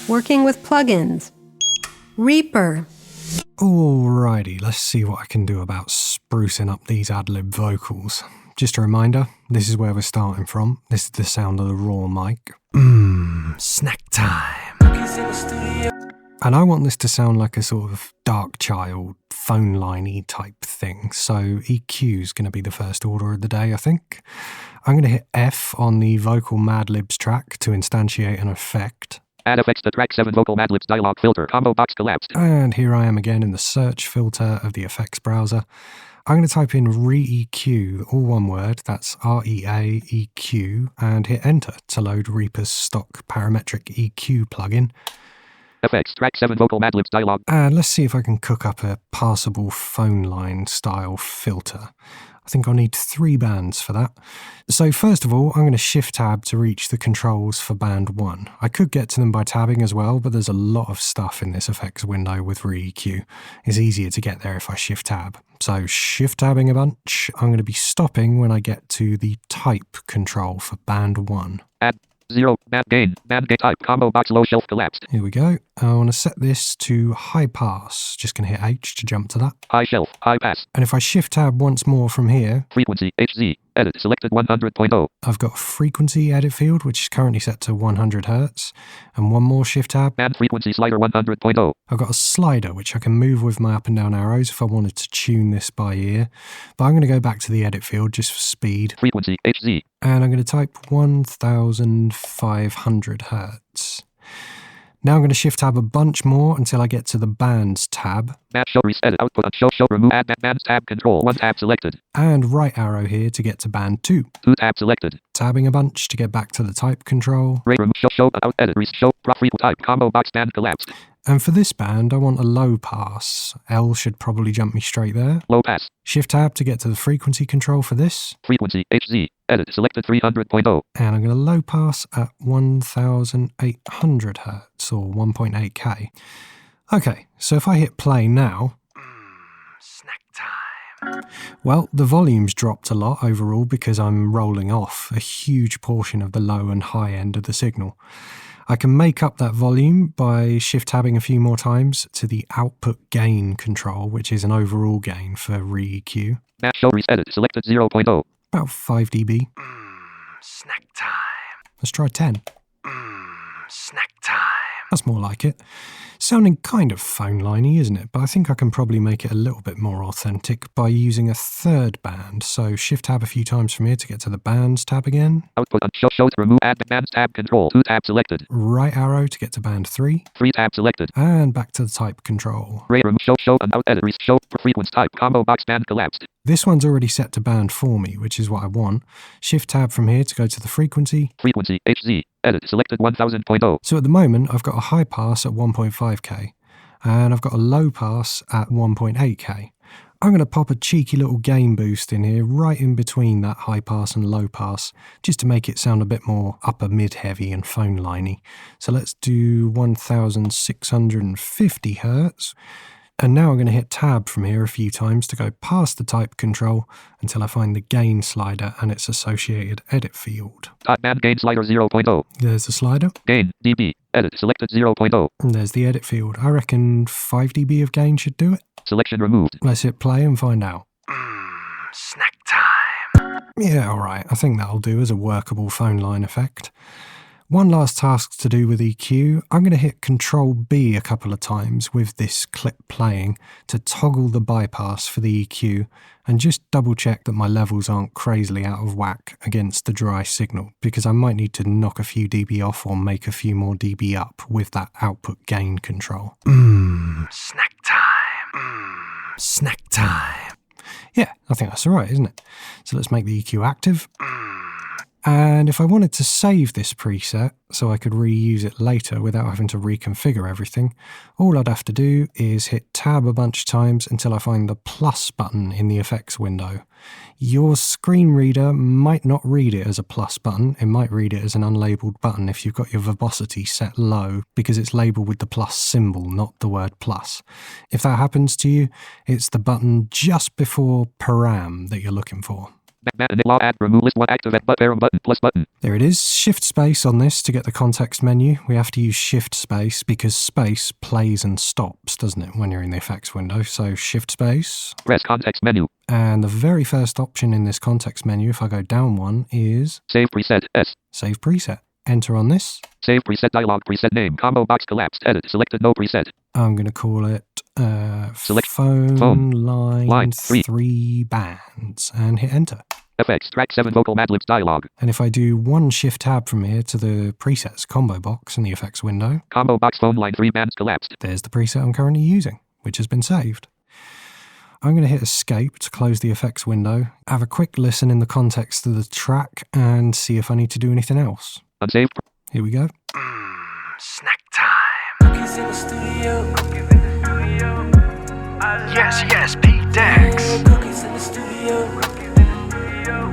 working with plugins. Reaper. Alrighty, let's see what I can do about sprucing up these ad-lib vocals. Just a reminder, this is where we're starting from. This is the sound of the raw mic. Snack time. And I want this to sound like a sort of dark child, phone line-y type thing. So EQ is going to be the first order of the day, I think. I'm going to hit F on the vocal Mad Libs track to instantiate an effect. Add effects to track 7 vocal Mad Libs dialog filter. Combo box collapsed. And here I am again in the search filter of the effects browser. I'm going to type in Re-EQ, all one word, that's R-E-A-E-Q, and hit enter to load Reaper's stock parametric EQ plugin. Effects, track 7 vocal Mad Libs dialog. And let's see if I can cook up a passable phone line style filter. I think I'll need 3 bands for that. So first of all, I'm going to shift tab to reach the controls for band 1. I could get to them by tabbing as well, but there's a lot of stuff in this effects window with Re-EQ. It's easier to get there if I shift tab. So shift tabbing a bunch. I'm going to be stopping when I get to the type control for band 1. Add 0, band gain type, combo box low shelf collapsed. Here we go. I want to set this to high pass. Just going to hit H to jump to that. High shelf, high pass. And if I shift tab once more from here, Frequency, HZ, edit, selected 100.0. I've got a frequency edit field, which is currently set to 100 Hz. And one more shift tab. Band frequency slider 100.0. I've got a slider, which I can move with my up and down arrows if I wanted to tune this by ear. But I'm going to go back to the edit field just for speed. Frequency, HZ. And I'm going to type 1500 Hz. Now I'm going to shift tab a bunch more until I get to the bands tab. Band show reset output on show remove add bands tab control 1 tab selected. And right arrow here to get to band 2. 2 tab selected. Tabbing a bunch to get back to the type control. Ray remove show out edit show frequency type combo box band collapsed. And for this band, I want a low pass. L should probably jump me straight there. Low pass. Shift tab to get to the frequency control for this. Frequency, HZ, edit, selected 300.0. And I'm going to low pass at 1800 Hz or 1.8K. Okay, so if I hit play now, snack time. Well, the volume's dropped a lot overall because I'm rolling off a huge portion of the low and high end of the signal. I can make up that volume by shift tabbing a few more times to the output gain control, which is an overall gain for Re-EQ. Match show reset selected 0.0. About 5 dB. Snack time. Let's try 10. Snack time. That's more like it. Sounding kind of phone liney, isn't it? But I think I can probably make it a little bit more authentic by using a third band. So shift tab a few times from here to get to the bands tab again. Output on show remove add bands tab control 2 tab selected. Right arrow to get to band 3. 3 tab selected. And back to the type control. Ray remove show and out edit show frequency type combo box band collapsed. This one's already set to band for me, which is what I want. Shift tab from here to go to the frequency. Frequency, HZ, edit, selected 1000.0. So at the moment, I've got a high pass at 1.5K, and I've got a low pass at 1.8K. I'm going to pop a cheeky little gain boost in here, right in between that high pass and low pass, just to make it sound a bit more upper mid-heavy and phone liney. So let's do 1650 Hz. And now I'm going to hit tab from here a few times to go past the type control until I find the gain slider and its associated edit field. Type band gain slider 0.0. There's the slider. Gain, dB, edit, selected 0.0. And there's the edit field. I reckon 5 dB of gain should do it. Selection removed. Let's hit play and find out. Snack time. Yeah, alright. I think that'll do as a workable phone line effect. One last task to do with EQ. I'm going to hit Control B a couple of times with this clip playing to toggle the bypass for the EQ and just double check that my levels aren't crazily out of whack against the dry signal, because I might need to knock a few dB off or make a few more dB up with that output gain control. Snack time. Snack time. Yeah, I think that's alright, isn't it? So let's make the EQ active. And if I wanted to save this preset so I could reuse it later without having to reconfigure everything, all I'd have to do is hit tab a bunch of times until I find the plus button in the effects window. Your screen reader might not read it as a plus button, it might read it as an unlabeled button if you've got your verbosity set low, because it's labeled with the plus symbol, not the word plus. If that happens to you, it's the button just before param that you're looking for. Law add remove list 1 activate but arrow button plus button. There it is. Shift space on this to get the context menu. We have to use shift space because space plays and stops, doesn't it, when you're in the effects window. So shift space. Press context menu. And the very first option in this context menu, if I go down one, is Save preset S. save preset. Enter on this. Save preset dialog. Preset name. Combo box collapsed. Edit. Selected no preset. I'm going to call it Select phone line 3. 3 bands and hit enter. Effects. Track 7 vocal madlibs dialog. And if I do one shift tab from here to the presets combo box in the effects window, Combo box phone line 3 bands collapsed. there's the preset I'm currently using, which has been saved. I'm going to hit escape to close the effects window, have a quick listen in the context of the track and see if I need to do anything else. Unsaved. Here we go. Snack time. Cookies in the studio. Yes, Pete Dex. Cookies in the studio.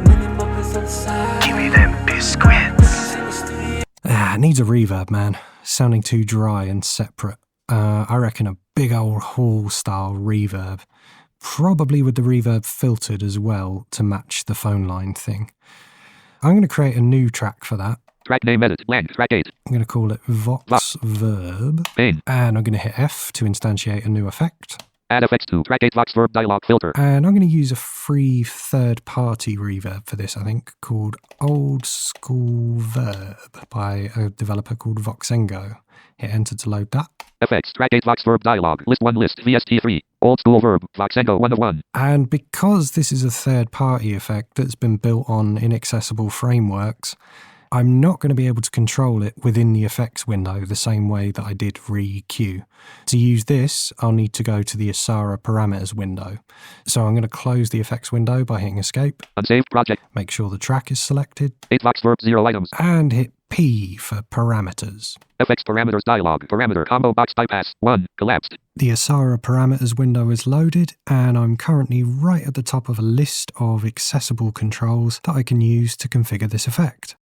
Mini muppets on the side. Give me them biscuits. Cookies in the studio. It needs a reverb, man. Sounding too dry and separate. I reckon a big old hall style reverb. Probably with the reverb filtered as well to match the phone line thing. I'm going to create a new track for that. Track name edit. Blank. Track 8. I'm going to call it Vox Verb. Main. And I'm going to hit F to instantiate a new effect. Add effects to track 8 Vox verb dialog filter. And I'm going to use a free third-party reverb for this, I think, called Old School Verb by a developer called Voxengo. Hit enter to load that. Effects. Track 8 Vox verb dialog. List 1 list. VST3. Old school verb. Voxengo 1 of 1. And because this is a third-party effect that's been built on inaccessible frameworks, I'm not going to be able to control it within the effects window the same way that I did ReEQ. To use this, I'll need to go to the Asara parameters window. So I'm going to close the effects window by hitting escape, Unsaved project. make sure the track is selected, 8 Vox verb 0 items. and hit P for parameters. Effects parameters dialog. Parameter combo box bypass 1. Collapsed. The Asara parameters window is loaded, and I'm currently right at the top of a list of accessible controls that I can use to configure this effect.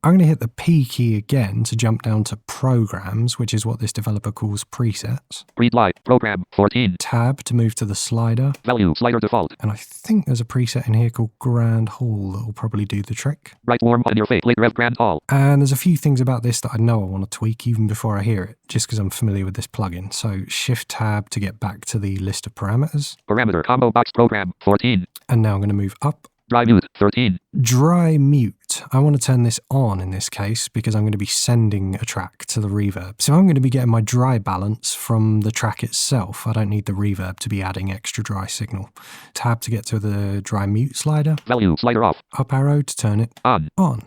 I'm going to hit the P key again to jump down to Programs, which is what this developer calls presets. Read light. Program 14. Tab to move to the slider, Value. Slider default. and I think there's a preset in here called Grand Hall that will probably do the trick. Right warm on your face. Late rev grand hall. And there's a few things about this that I know I want to tweak even before I hear it, just because I'm familiar with this plugin. So Shift Tab to get back to the list of parameters. Parameter combo box program 14. And now I'm going to move up. Dry mute 13. Dry mute. I want to turn this on in this case because I'm going to be sending a track to the reverb. So I'm going to be getting my dry balance from the track itself. I don't need the reverb to be adding extra dry signal. Tab to get to the dry mute slider. Value. Slider off. Up arrow to turn it On. on.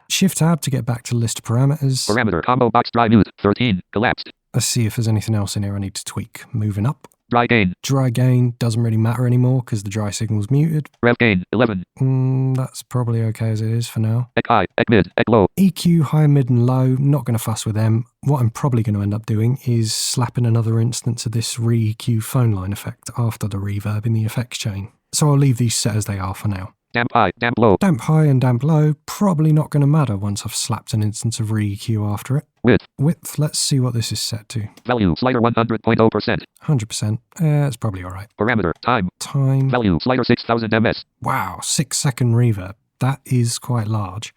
Shift tab to get back to list of parameters. Parameter combo box dry mute 13. Collapsed. Let's see if there's anything else in here I need to tweak. Moving up. Dry gain. Dry gain doesn't really matter anymore because the dry signal's muted. Rev gain 11. That's probably okay as it is for now. Ec high. Ec mid. Ec low. EQ, high, mid and low, not going to fuss with them. What I'm probably going to end up doing is slapping another instance of this ReEQ phone line effect after the reverb in the effects chain. So I'll leave these set as they are for now. Damp high. Damp low. Damp high and damp low, probably not going to matter once I've slapped an instance of ReEQ after it. Width. Width, let's see what this is set to. Value. Slider 100.0%. 100%. It's probably alright. Parameter. Time. Time. Value. Slider 6000 ms. Wow, 6-second reverb. That is quite large.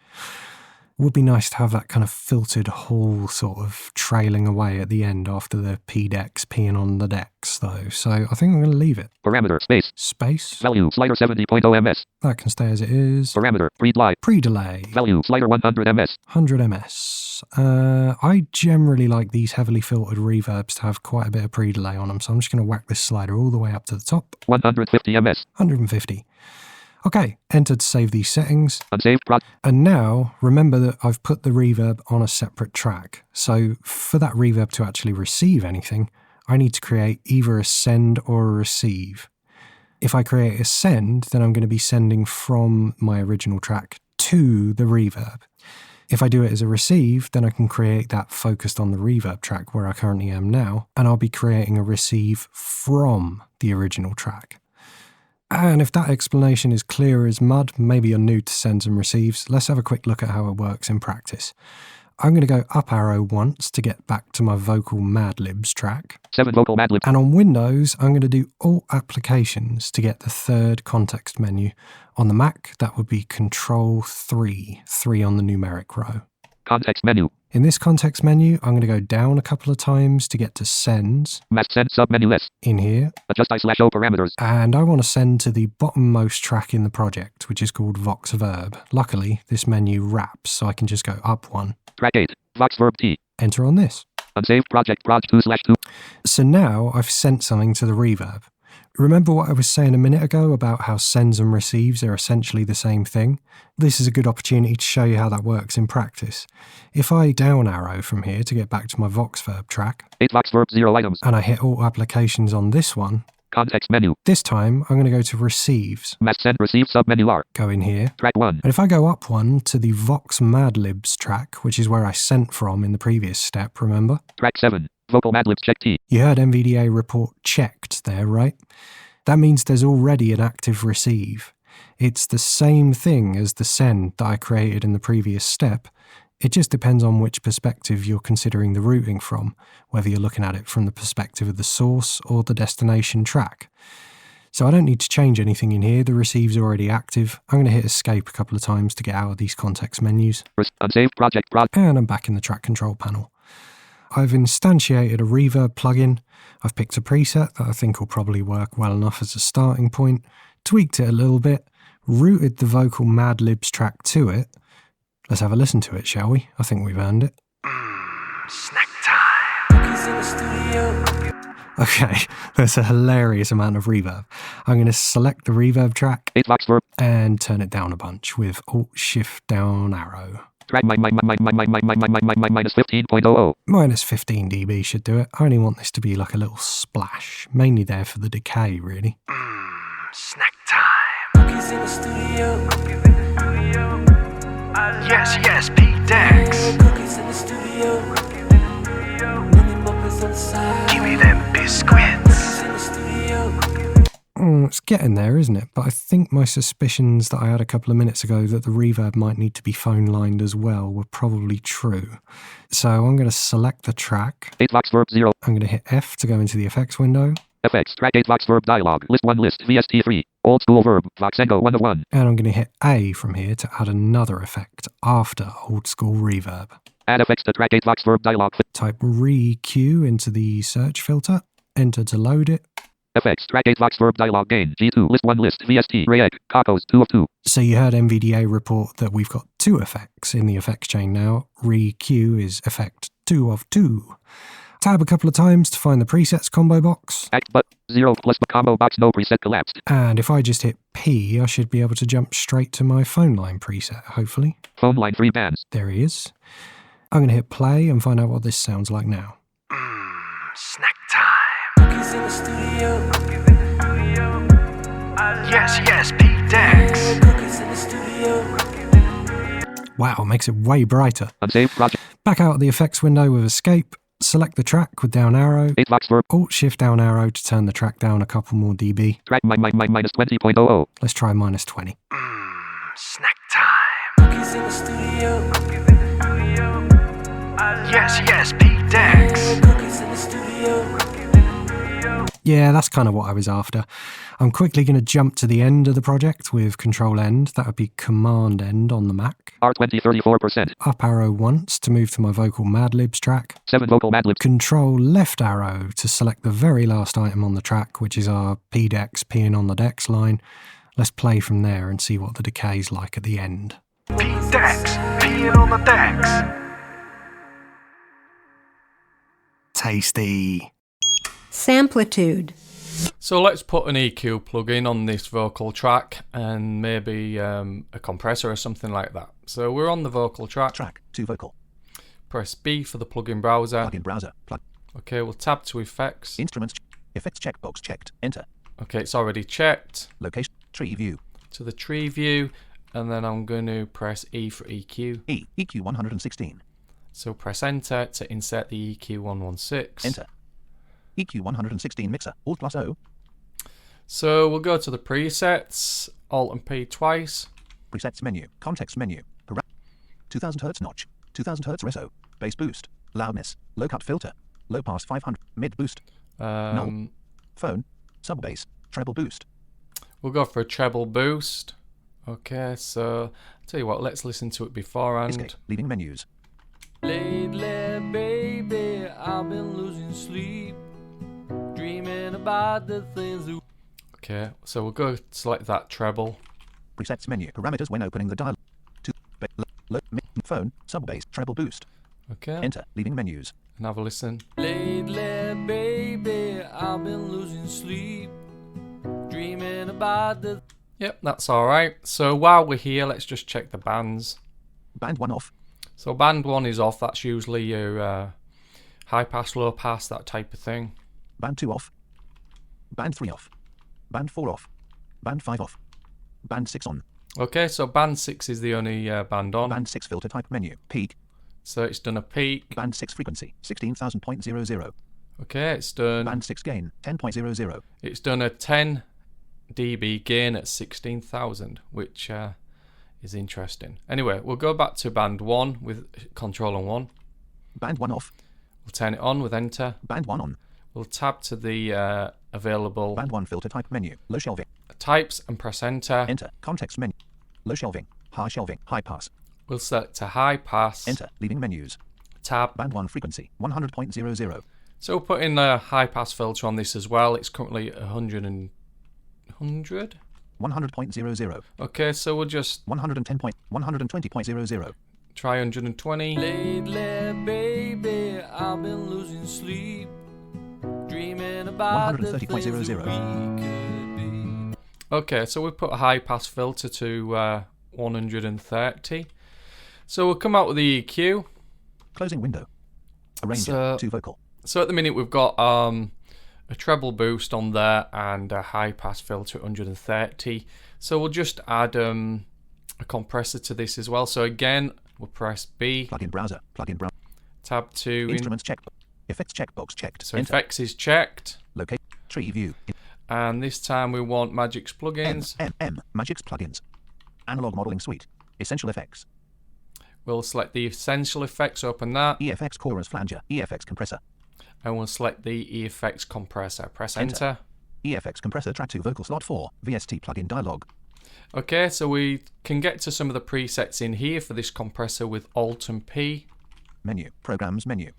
Would be nice to have that kind of filtered hall sort of trailing away at the end after the P decks peeing on the decks though. So I think I'm going to leave it. Parameter. Space. Space. Value. Slider 70.0 ms. That can stay as it is. Parameter. Pre-delay. Pre-delay. Value. Slider 100 ms. 100 ms. I generally like these heavily filtered reverbs to have quite a bit of pre-delay on them, so I'm just going to whack this slider all the way up to the top. 150 ms. 150. Okay, enter to save these settings. Unsaved prod. And now, remember that I've put the reverb on a separate track. So for that reverb to actually receive anything, I need to create either a send or a receive. If I create a send, then I'm going to be sending from my original track to the reverb. If I do it as a receive, then I can create that focused on the reverb track where I currently am now, and I'll be creating a receive from the original track. And if that explanation is clear as mud, maybe you're new to sends and receives, let's have a quick look at how it works in practice. I'm going to go up arrow once to get back to my vocal Mad Libs track. 7 vocal Mad Libs. And on Windows, I'm going to do Alt Applications to get the third context menu. On the Mac, that would be Control 3 on the numeric row. Context menu. In this context menu, I'm going to go down a couple of times to get to Sends Mask send submenu list. in here. Adjust I/O parameters. And I want to send to the bottommost track in the project, which is called Vox Verb. Luckily, this menu wraps, so I can just go up one. Track 8. Vox Verb T. Enter on this. Unsaved project proj 2/2. So now I've sent something to the reverb. Remember what I was saying a minute ago about how sends and receives are essentially the same thing? This is a good opportunity to show you how that works in practice. If I down arrow from here to get back to my Vox Verb track, 8 Vox Verb 0 items. and I hit Alt Applications on this one, Context menu. this time I'm going to go to Receives, Mask send receive submenu R. go in here, Track 1. and if I go up one to the Vox Mad Libs track, which is where I sent from in the previous step, remember? Track 7. Vocal Mad Libs check T. You heard NVDA report checked there, right? That means there's already an active receive. It's the same thing as the send that I created in the previous step. It just depends on which perspective you're considering the routing from, whether you're looking at it from the perspective of the source or the destination track. So I don't need to change anything in here, the receive's already active. I'm going to hit escape a couple of times to get out of these context menus. Unsaved project proj. And I'm back in the track control panel. I've instantiated a reverb plugin. I've picked a preset that I think will probably work well enough as a starting point, tweaked it a little bit, routed the vocal Mad Libs track to it. Let's have a listen to it, shall we? I think we've earned it. Snack time. He's in the studio. Okay, there's a hilarious amount of reverb. I'm going to select the reverb track 8 Vox Verb. and turn it down a bunch with Alt-Shift-Down arrow. Track minus 15.00. Minus 15 dB should do it. I only want this to be like a little splash, mainly there for the decay, really. Snack time. He's in the studio. Yes, Pete Dex. Cookies in the studio. Mini Muppets on the side. Give me them biscuits. Cookies in the studio. It's getting there, isn't it? But I think my suspicions that I had a couple of minutes ago that the reverb might need to be phone lined as well were probably true. So I'm going to select the track. 8 Vox Verb 0. I'm going to hit F to go into the effects window. FX. Track 8 Vox Verb dialog. List 1 list. VST3. Old school verb. Voxengo 1 of 1. And I'm going to hit A from here to add another effect after old school reverb. Add effects to track 8 Vox Verb dialog. Type Re-Q into the search filter. Enter to load it. FX. Track 8 Vox Verb dialog gain. G2. List 1 list. VST. Rayek. Kakos 2 of 2. So you heard NVDA report that we've got 2 effects in the effects chain now. Re-Q is effect 2 of 2. Tab a couple of times to find the presets combo box. Act but 0 plus combo box no preset collapsed. And if I just hit P, I should be able to jump straight to my phone line preset, hopefully. Phone line 3 bands. There he is. I'm going to hit play and find out what this sounds like now. Snack time. Cookies in the studio. Yes, Pete Dex. Cookies in the studio. Wow, makes it way brighter. Unsaved project. Back out of the effects window with escape. Select the track with down arrow. 8 Vox Verb. Alt-Shift down arrow to turn the track down a couple more dB. Track minus 20.00. Let's try minus 20. Snack time. Cookies in the studio. Yes, Pete Dex. Cookies in the studio. Yeah, that's kind of what I was after. I'm quickly going to jump to the end of the project with Control End. That would be Command End on the Mac. R20 34%. Up arrow once to move to my vocal Mad Libs track. 7 vocal Mad Libs. Control left arrow to select the very last item on the track, which is our P-Dex peeing on the Dex line. Let's play from there and see what the decay's like at the end. Pete Dex. Peeing on the decks. Tasty. Samplitude. So let's put an EQ plugin on this vocal track and maybe a compressor or something like that. So we're on the vocal track. Track to vocal. Press B for the plugin browser. Plugin browser. Plug. Okay, we'll tab to effects. Instruments. Effects checkbox checked. Enter. Okay, it's already checked. Location. Tree view. To the tree view, and then I'm going to press E for EQ. EQ 116. So press enter to insert the EQ 116. Enter. EQ 116 mixer. Alt plus O. So we'll go to the presets, Alt and P twice. Presets menu. Context menu. 2000 Hz notch. 2000 Hz reso. Bass boost. Loudness. Low cut filter. Low pass 500. Mid boost. Phone. Sub bass. Treble boost. We'll go for a treble boost. Okay, so tell you what, let's listen to it beforehand. Escape. Leaving menus. Lately, baby, I've been losing sleep, dreaming about the things that. Okay, so we'll go select that treble. Presets menu. Parameters when opening the dial. Phone. Sub bass. Treble boost. Okay, Enter. Leaving menus. and have a listen. Lately, baby, I've been losing sleep, dreaming about the. Yep, that's alright. So while we're here, let's just check the bands. Band 1 off. So band 1 is off, that's usually your high pass, low pass, that type of thing. Band 2 off. Band 3 off. Band 4 off. Band 5 off. Band 6 on. Okay, so band 6 is the only band on. Band 6 filter type menu. Peak. So it's done a peak. Band 6 frequency. 16,000.00. Okay, it's done. Band 6 gain. 10.00. It's done a 10 dB gain at 16,000, which is interesting. Anyway, we'll go back to band 1 with control and 1. Band 1 off. We'll turn it on with enter. Band 1 on. We'll tab to the available Band 1 filter type menu. Low shelving. types and press enter. Enter. Context menu. Low shelving. High shelving. High pass. We'll select a high pass. Enter. Leaving menus. Tab. Band 1 frequency. 100.00. So we'll put in a high pass filter on this as well. It's currently 100 and 100. 100.00. Okay, so we'll just 120.00. try 120. Lately, baby, I've been losing sleep, dreaming about the things that we 130.00. could be. Okay, so we put a high pass filter to 130. So we'll come out with the EQ. Closing window. Arranger. So- 2 vocal. So at the minute we've got a treble boost on there and a high pass filter at 130. So we'll just add a compressor to this as well. So again, we'll press B, Plugin browser. Plugin browser. tab to Instruments checked. Effects checkbox checked. so Enter. effects is checked. Locate. Tree view. And this time we want Magic's M. plugins. Magic's plugins. Analog modeling suite. Essential effects. We'll select the essential effects, open that, EFX chorus flanger. EFX compressor. and we'll select the EFX compressor. Press Enter. enter. EFX compressor track 2 vocal slot 4. VST plugin dialog. Okay, so we can get to some of the presets in here for this compressor with Alt and P. Menu. Programs menu.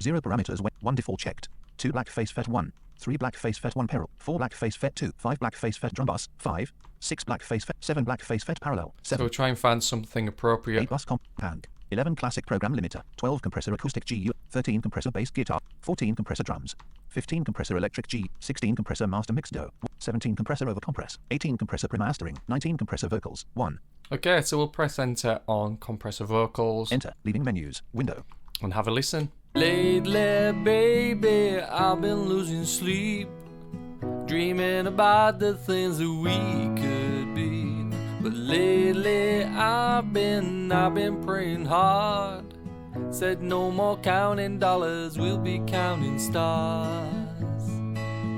0 parameters. 1 default checked. 2 blackface FET 1. 3 blackface FET 1 peril. 4 blackface FET 2. 5 blackface FET drum bus. 5. 6 blackface FET. 7 blackface FET parallel. So 7. we'll try and find something 8 appropriate. bus comp. Hang. 11 classic program limiter. 12 compressor acoustic GU. 13 compressor bass guitar. 14 compressor drums. 15 compressor electric G. 16 compressor master mix do. 17 compressor over compress. 18 compressor pre-mastering. 19 compressor vocals. 1. Okay, so we'll press enter on compressor vocals Enter. Leaving menus. Window. and have a listen. Lately, baby, I've been losing sleep, dreaming about the things that we could be. But lately, I've been praying hard. Said no more counting dollars, we'll be counting stars.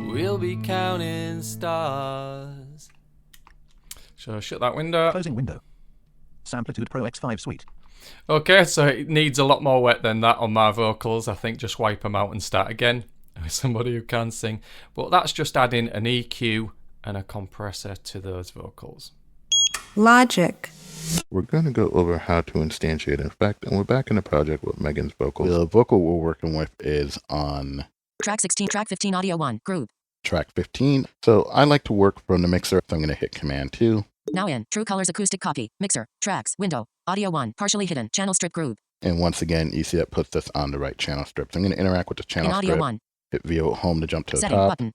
We'll be counting stars. So shut that window. Closing window. Samplitude Pro X5 suite. Okay, so it needs a lot more wet than that on my vocals. I think just wipe them out and start again with somebody who can sing. But that's just adding an EQ and a compressor to those vocals. Logic. We're going to go over how to instantiate an effect, and we're back in the project with Megan's vocals. The vocal we're working with is on Track 16, track 15, audio 1, group. track 15. So I like to work from the mixer, so I'm going to hit Command 2. Now in, True Colors acoustic copy, mixer, tracks, window, audio 1, partially hidden, channel strip group. And once again, you see that puts us on the right channel strip. So I'm going to interact with the channel In audio strip, 1, hit VO home to jump to the setting top. button,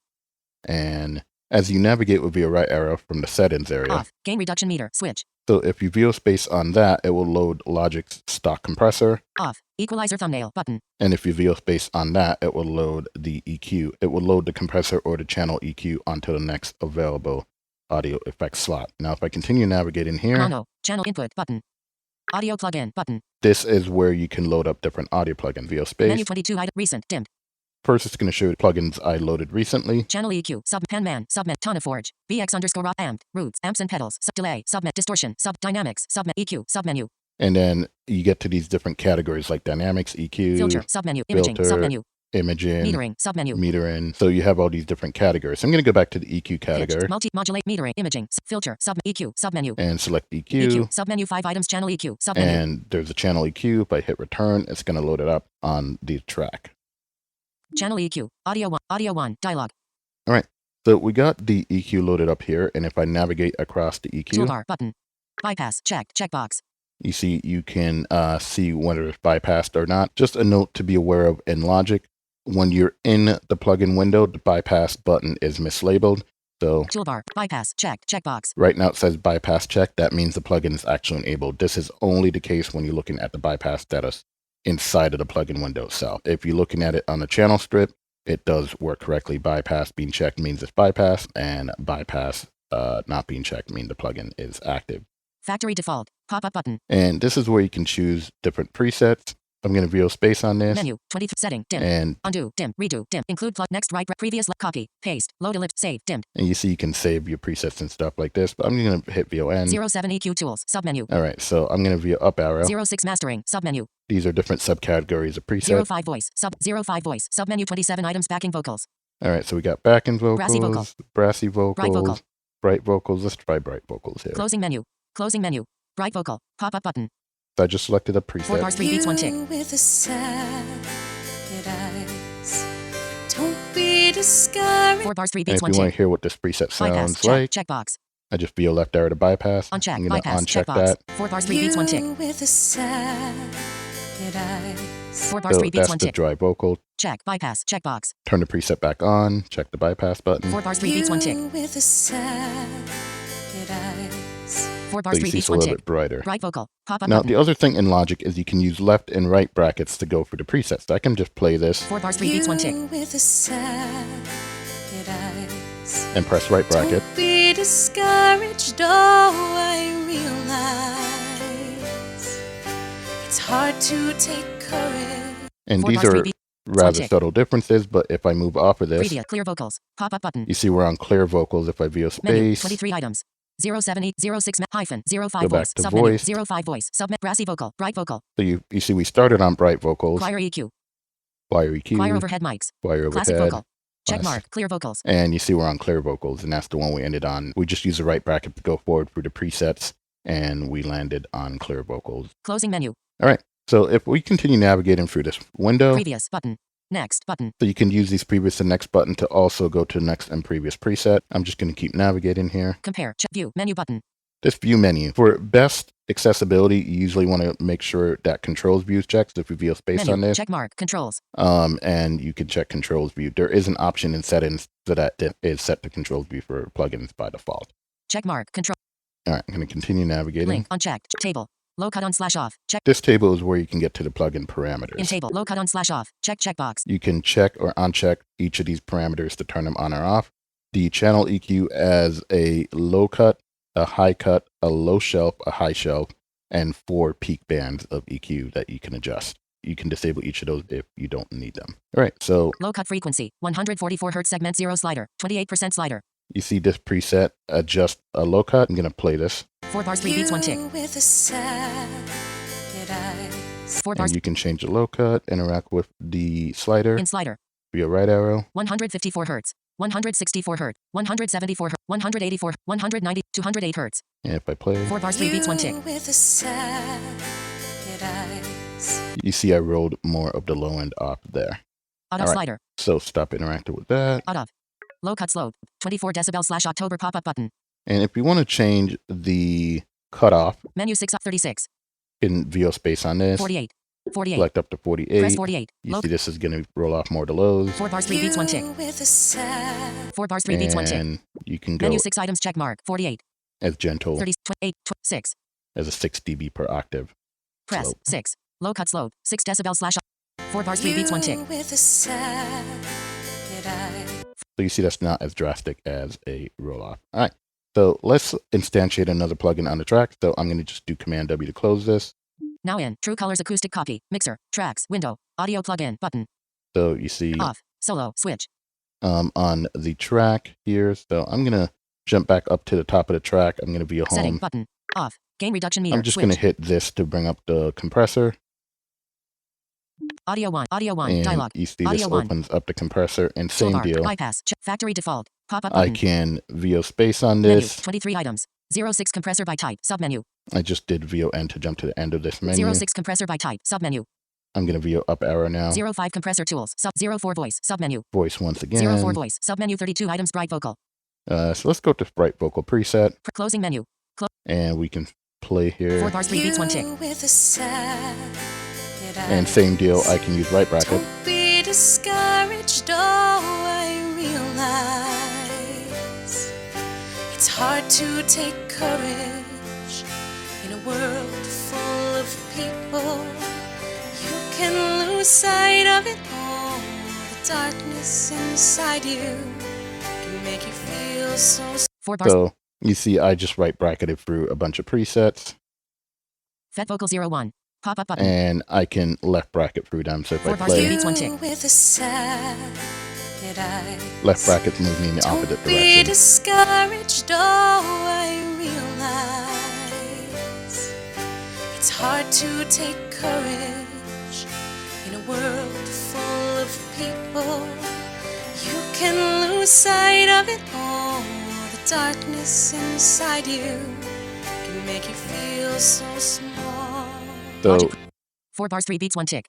And as you navigate with VO right arrow from the settings area, off, gain reduction meter, switch, so if you VO space on that, it will load Logic's stock compressor. off, equalizer thumbnail, button, And if you VO space on that, it will load the EQ. It will load the compressor or the channel EQ onto the next available audio effects slot. Now, if I continue navigating here, mono, channel input, button, audio plugin, button, this is where you can load up different audio plugins. VO space. menu 22, recent, dimmed, First, it's going to show you plugins I loaded recently. channel EQ, sub, Penman, submet, Tonaforge, BX_raw, amped, roots, amps and pedals, sub delay, submet, distortion, sub dynamics, submet, EQ, submenu, And then you get to these different categories like dynamics, EQ, Filter. Submenu. Imaging. filter, Submenu. imaging, Metering. Submenu. metering. So you have all these different categories. I'm going to go back to the EQ category Pitch. Multi-modulate. Metering. Imaging. Filter. EQ. Submenu. and select EQ. EQ. Submenu 5 items. Channel EQ. Submenu. And there's a channel EQ. If I hit return, it's going to load it up on the track. Channel EQ. Audio 1. Audio 1. Dialogue. All right. So we got the EQ loaded up here. And if I navigate across the EQ, Toolbar. Button. Bypass. Check. Checkbox. you see you can see whether it's bypassed or not. Just a note to be aware of in Logic. When you're in the plugin window, the bypass button is mislabeled. So Toolbar. Bypass. Check. Checkbox. right now it says bypass check. That means the plugin is actually enabled. This is only the case when you're looking at the bypass status inside of the plugin window itself. If you're looking at it on the channel strip, it does work correctly. Bypass being checked means it's bypass, and bypass not being checked means the plugin is active. Factory default. Pop-up button. And this is where you can choose different presets. I'm going to VO space on this. Menu. 20. Setting. Dim. And Undo. Dim. Redo. Dim. Include plug. Next. Right. Previous. Copy. Paste. Load. Ellipse. Save. Dimmed. you see you can save your presets and stuff like this. But I'm going to hit VON. 07 EQ tools. Submenu. All right, so I'm going to VO up arrow. 06 mastering. Submenu. These are different subcategories of presets. 05 voice. 05 voice. Submenu 27 items. Backing vocals. All right, so we got backing vocals, Brassy vocal. brassy vocals, Bright vocal. bright vocals. Let's try bright vocals here. Closing menu. Closing menu. Bright vocal. Pop-up button. So I just selected a 4 bars, preset. 3 beats, 1 tick. With the sad eyes. Don't be discouraged. 4 bars, 3 And beats, if 1 you want tick. to hear what this preset Bypass. sounds like, Check. Checkbox. I just VO left arrow to bypass. Uncheck. I'm going to Bypass. uncheck Checkbox. that. 4 bars, 3 beats, 1 tick. With the sad eyes. 4 bars, So 3 beats, that's 1 the tick. dry vocal. Check. Bypass. Checkbox. Turn the preset back on. Check the bypass button. 4 bars, 3 beats, 1 tick. With the sad eyes. 4 So bars, you 3 see beats, it's a 1 little tick. bit brighter. Bright vocal. Pop-up Now, button. the other thing in Logic is you can use left and right brackets to go for the presets. So I can just play this 4 bars, 3 beats, 1 tick. With the sad eyes. and press right bracket. Don't be discouraged, oh, I realize it's hard to take courage. And 4 these bars, 3 are beats, rather tick. subtle differences, but if I move off of this, Preview. Clear vocals. Pop-up button. you see we're on clear vocals. If I VO Menu. space, 23 items. 078 06 hyphen 05 Go back voice. to Submenu. voice. 05 voice. Submit. Brassy vocal. Bright vocal. so you see we started on bright vocals, Choir EQ. choir EQ, Choir overhead mics. choir Classic overhead, vocal. Check mark. Clear vocals. and you see we're on clear vocals, and that's the one we ended on. We just used the right bracket to go forward through the presets, and we landed on clear vocals. Closing menu. All right, so if we continue navigating through this window, Previous button. Next button. so you can use these previous and next button to also go to next and previous preset. I'm just going to keep navigating here. Compare. Check view. Menu button. This view menu. For best accessibility, you usually want to make sure that controls view is checked. So if you VO space Menu. on this, Check mark. Controls. and you can check controls view. There is an option in settings so that it is set to controls view for plugins by default. Check mark. Control. All right, I'm going to continue navigating. Link. Unchecked. Table. Low cut on slash off. Check. This table is where you can get to the plugin In parameters. table. Low cut on slash off. Check checkbox. You can check or uncheck each of these parameters to turn them on or off. The channel EQ as a low cut, a high cut, a low shelf, a high shelf, and 4 peak bands of EQ that you can adjust. You can disable each of those if you don't need them. All right, so Low cut frequency. 144 Hz segment 0 slider. 28% slider. you see this preset, adjust a low cut. I'm going to play this. 4 bars 3 beats 1 tick. With the sad eyes. 4 bars And you can change the low cut, interact with the slider in slider. via right arrow. 154 Hz. 164 Hz. 174 Hz. 184. 190. 208 Hz. And if I play, 4 bars 3 beats 1 tick. With the sad eyes. you see I rolled more of the low end off there. Out of All right. slider. So stop interacting with that. Out of. Low cut slow. 24 decibel slash October pop-up button. And if you want to change the cutoff, Menu 6 up 36. you can VO space on this, 48. 48. select up to 48. Press 48. You Low. see this is going to roll off more of the lows. 4 bars 3 beats 1 tick. With the sad 4 bars 3 beats 1 tick. And you can go Menu 6 items check mark. 48. as gentle 30. 8. 6. as a 6 dB per octave. Press. Slope. 6. Low cut slow. 6 decibel slash. 4 bars 3 beats 1 tick. With the sad eyes. So you see that's not as drastic as a roll off. All right. So let's instantiate another plugin on the track. So I'm going to just do Command W to close this. Now in. True Colors acoustic copy. Mixer. Tracks. Window. Audio plugin. Button. So you see Off. Solo. Switch. on the track here. So I'm going to jump back up to the top of the track. I'm going to VO Setting. home. Button. Off. Gain reduction meter. I'm just Switch. going to hit this to bring up the compressor. Audio 1. Audio 1. And Dialog. you see Audio this 1. opens up the compressor. And same Toolbar. deal. Bypass. Factory default. Pop-up I button. can VO space on Menu. this. 23 items. 06 compressor by type. Submenu. I just did VO N to jump to the end of this menu. 06 compressor by type. Submenu. I'm going to VO up arrow now. 05 compressor tools. 04 voice. Submenu. Voice once again. 04 voice. Submenu 32 items. Bright vocal. So let's go to Bright Vocal preset. Closing menu. And we can play 4 here. bars, 3 beats, 1 tick. You with a sad And same deal, I can use right bracket. Don't be discouraged, oh, I realize it's hard to take courage in a world full of people. You can lose sight of it all. The darkness inside you can make you feel so 4 bars. So you see, I just right bracketed through a bunch of presets. Fet vocal 01. Pop-up button. And I can left bracket through them. So if I 4 bars, 3 play beats, 1 tick. with a sad eyes. left brackets, move me in the opposite Don't be direction. discouraged, oh, I realize it's hard to take courage in a world full of people. You can lose sight of it all. The darkness inside you can make you feel so small. So, Logic. 4 bars, 3 beats, 1 tick.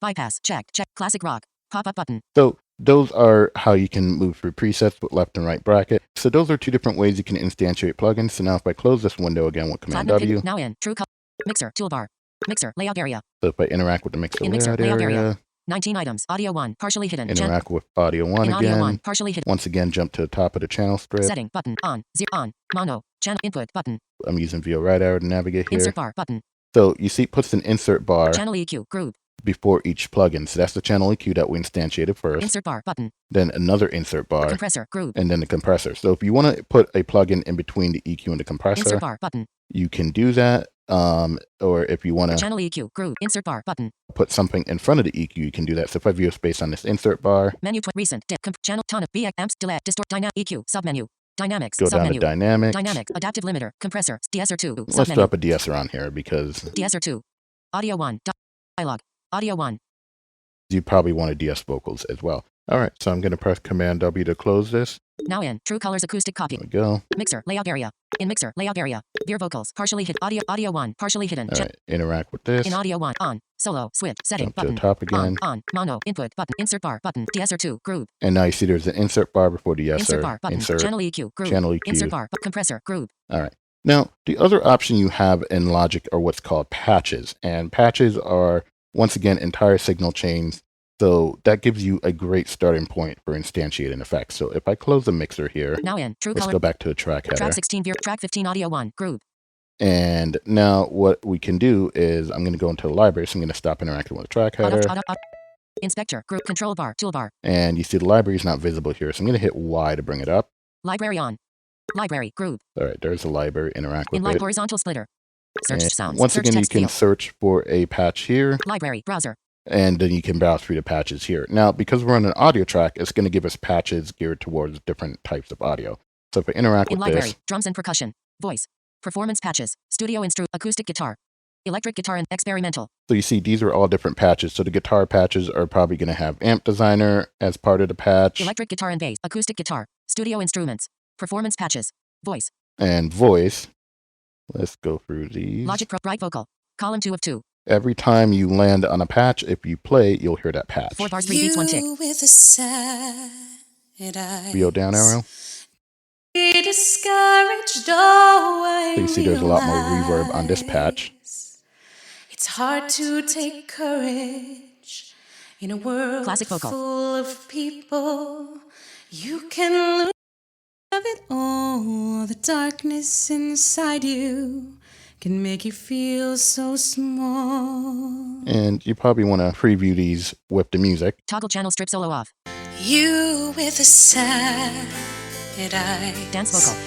Bypass. Check. Check. Classic rock. Pop-up button. so those are how you can move through presets with left and right bracket. So those are two different ways you can instantiate plugins. So now if I close this window again with Command Platinum W, pin. Now in. True color. Mixer. Toolbar. Mixer. Layout area. so if I interact with the mixer In mixer, layout layout area. area, 19 items. Audio 1. Partially hidden. interact with audio 1 in audio 1. again. Partially hidden. Once again, jump to the top of the channel strip. Setting. Button. On. On. Mono. Channel input. Button. I'm using VO right arrow to navigate here. Insert bar. Button. So you see, it puts an insert bar Channel EQ. Group. before each plugin. So that's the channel EQ that we instantiated first. Insert bar. Button. Then another insert bar. Compressor. Group. And then the compressor. So if you want to put a plugin in between the EQ and the compressor, Insert bar. Button. you can do that. Or if you want to Channel EQ. Group. Insert bar. Button. put something in front of the EQ, you can do that. So if I VO space on this insert bar, Menu. Recent. Dip. Channel. Tone of. BX. Amps. Delay. Distort. Dynamic. EQ. Submenu. Dynamics. go down to Submenu. dynamics. Dynamic. Adaptive limiter. Compressor. DSR2. Let's Submenu. drop a DSR on here because DSR2. Audio 1. Dialog. Audio 1. you probably want to DS vocals as well. All right, so I'm going to press Command W to close this. Now in. True Colors acoustic copy. There we go. Mixer. Layout area. In mixer. Layout area. Veer vocals. Partially hidden. Audio 1. Partially hidden. All right, interact with this. In audio 1. On. Solo. Switch. Setting. Jump to Button. the top again. On. Mono. Input. Button. Insert bar. Button. DSR2. Group. And now you see there's an insert bar before the Insert bar. Button. insert. Channel EQ. Group. Channel EQ. Insert bar. Compressor. Group. All right. Now, the other option you have in Logic are what's called patches. And patches are, once again, entire signal chains. So that gives you a great starting point for instantiating effects. So if I close the mixer here, Now in. True let's Color. go back to the track header. Track 16. Veer. Track 15. Audio 1. Group. And now what we can do is I'm going to go into the library. So I'm going to stop interacting with the track header. Inspector. Group. Control bar. Toolbar. And you see the library is not visible here. So I'm going to hit Y to bring it up. Library on. Library. Group. All right, there's the library. Interact with Inline it. horizontal splitter. Search And sounds. once Search again, you text can field. search for a patch here. Library. Browser. And then you can browse through the patches here. Now, because we're on an audio track, it's going to give us patches geared towards different types of audio. So if I interact In with library. this, Drums and percussion. Voice. Performance patches. Studio acoustic guitar. Electric guitar and experimental. so you see these are all different patches. So the guitar patches are probably going to have Amp Designer as part of the patch. Electric guitar and bass. Acoustic guitar. Studio instruments. Performance patches. Voice. And voice. Let's go through these. Logic Pro. Right vocal. Column 2 of 2. Every time you land on a patch, if you play, you'll hear that patch. 4 bars, 3 beats, 1 tick. You with a sad eyes. VO down arrow. Be discouraged, oh, I So you see there's a lot more reverb on this patch. realize It's hard to take courage in a world Classic vocal. full of people. You can lose of it all. The darkness inside you can make you feel so small. And you probably want to preview these with the music. Toggle channel strip solo off. You with a sad eyes. Dance vocal.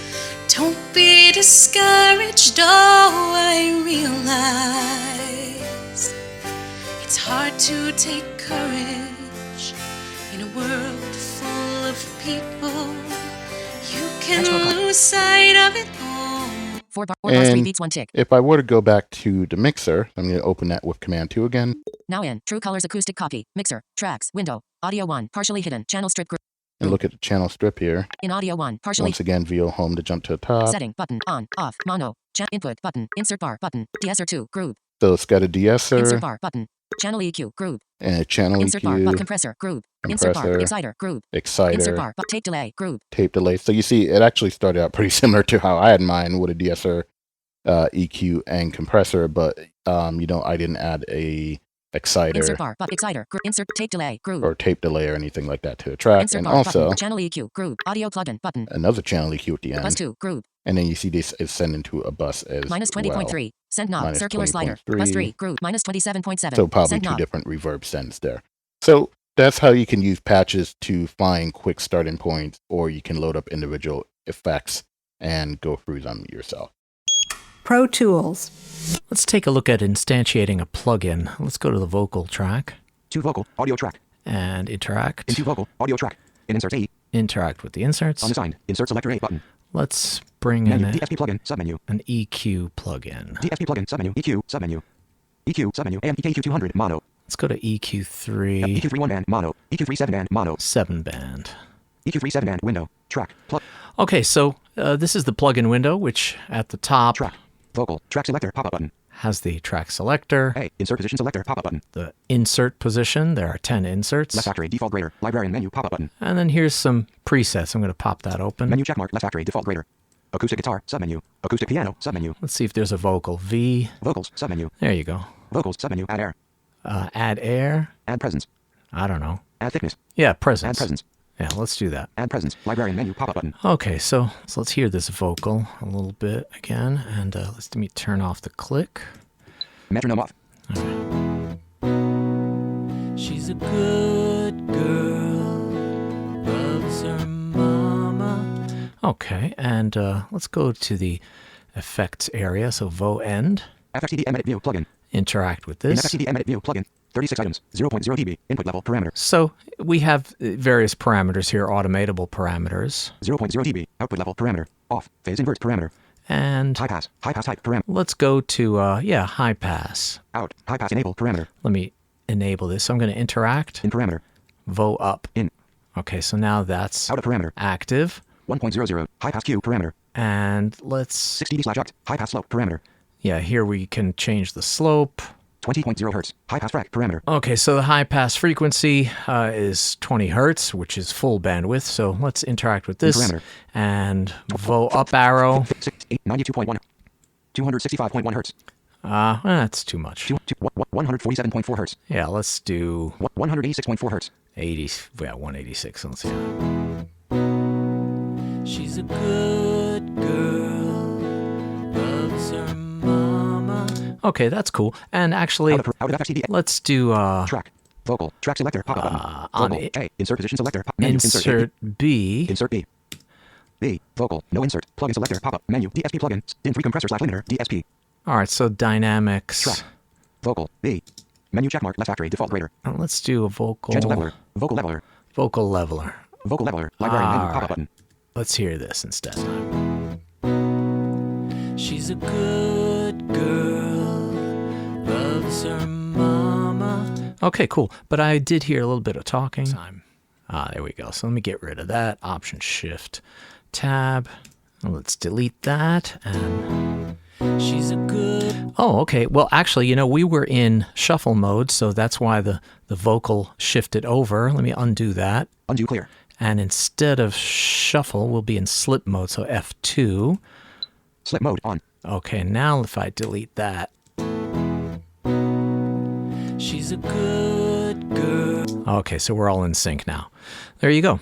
Don't be discouraged, oh, I realize it's hard to take courage in a world full of people. You can Touch vocal. lose sight of it all. 4 bars 3 And beats 1 tick. if I were to go back to the mixer, I'm going to open that with Command 2 again. Now in True Colors acoustic copy. Mixer. Tracks. Window. Audio 1. Partially hidden. Channel strip group. And look at the channel strip here. In audio 1. Partially. Once again, VO home to jump to the top. Setting. Button. On. Off. Mono. Input. Button. Insert bar. Button. De-esser 2. Group. So it's got a de-esser Insert bar. Button. Channel EQ. Group. and a channel Insert bar. EQ, Compressor. Group. Insert bar. compressor, Exciter. Group. exciter, Insert bar. Tape delay. Group. tape delay. So you see, it actually started out pretty similar to how I had mine with a de-esser, EQ, and compressor, but I didn't add a exciter Insert bar. Exciter. Insert tape delay. Group. or tape delay or anything like that to the track. Insert And bar. also Button. Channel EQ. Group. Audio plugin. Button. another channel EQ at the Bus end. 2. Group. And then you see this is sending to a bus as Minus 20.3. well. Send knob. Minus Circular slider. Bus 3. Group. Minus 27.7. So probably Send two knob. different reverb sends there. So that's how you can use patches to find quick starting points, or you can load up individual effects and go through them yourself. Pro Tools. Let's take a look at instantiating a plugin. Let's go to the vocal track To vocal, audio track. and interact. Into vocal, audio track. In insert A. Interact with the inserts. Unassigned. Insert selector A button. Let's bring in Menu. DSP plugin. Submenu. an EQ plugin. DSP plugin. Submenu. EQ. Submenu. EQ. Submenu. AM EQ 200. Mono. Let's go to EQ3 EQ3 1 band. Mono. EQ3 7 band. Mono. 7 band. EQ3 7 band. Window. Track. Plug. Okay, so this is the plugin window, which at the top Track. Vocal. Track selector. Pop-up button. has the track selector, A. Insert position selector. Pop-up button. the insert position. There are 10 inserts. Left factory. Default grader. Librarian menu. Pop-up button. And then here's some presets. I'm going to pop that open. Menu checkmark. Left factory. Default grader. Acoustic guitar. Submenu. Acoustic piano. Submenu. Let's see if there's a vocal. V. Vocals. Submenu. There you go. Vocals. Submenu. Add air. Add air. Add presence. I don't know. Add thickness. Yeah, presence. Add presence. Yeah, let's do that. Add presence. Librarian menu. Pop-up button. Okay, so let's hear this vocal a little bit again, and let me turn off the click. Metronome off. She's a good girl, loves her mama. Okay, and let's go to the effects area. So vo end. FXCD Emit View plugin. Interact with In this. FXCD Emit View plugin. 36 items. 0.0 dB. Input level parameter. So we have various parameters here, automatable parameters, 0.0 dB. Output level parameter. Off. Phase invert parameter. and High pass. High pass type parameter. let's go to high pass. Out. High pass enable parameter. Let me enable this. So I'm going to interact. In parameter. Vo up. In. Okay, so now that's Out of parameter. active. 1.00. High pass Q parameter. And let's 6 dB/oct. High pass slope parameter. here we can change the slope. 20.0 hertz. High pass frac parameter. Okay, so the high pass frequency is 20 hertz, which is full bandwidth. So let's interact with this. Parameter. And vo up arrow. 92.1. 265.1 hertz. That's too much. 147.4 hertz. Yeah, let's do 186.4 hertz. 186. Let's see. She's a good girl, loves her mama. Okay, that's cool. And actually, Out of FXCD. let's do Track. Vocal. Track selector. Pop-up button. on Vocal. it- A. Insert position selector. Menu. insert B. Insert B. B. Vocal. No insert. Plugin selector. Pop-up. Menu. DSP plugin. In 3 compressor / limiter. DSP. All right, so dynamics. Track. Vocal. B. Menu checkmark. Left factory. Default grader. Let's do a vocal. Gentle leveler. Vocal leveler. Vocal leveler. Vocal leveler. Librarian menu. Pop-up button. Let's hear this instead. She's a good girl, loves her mama. Okay, cool. But I did hear a little bit of talking. There we go. So let me get rid of that. Option Shift Tab. Let's delete that. And She's a good. oh, okay. Well, actually, we were in shuffle mode, so that's why the vocal shifted over. Let me undo that. Undo clear. And instead of shuffle, we'll be in slip mode. So F2. Slip mode on. Okay, now if I delete that. She's a good girl. Okay, so we're all in sync now. There you go.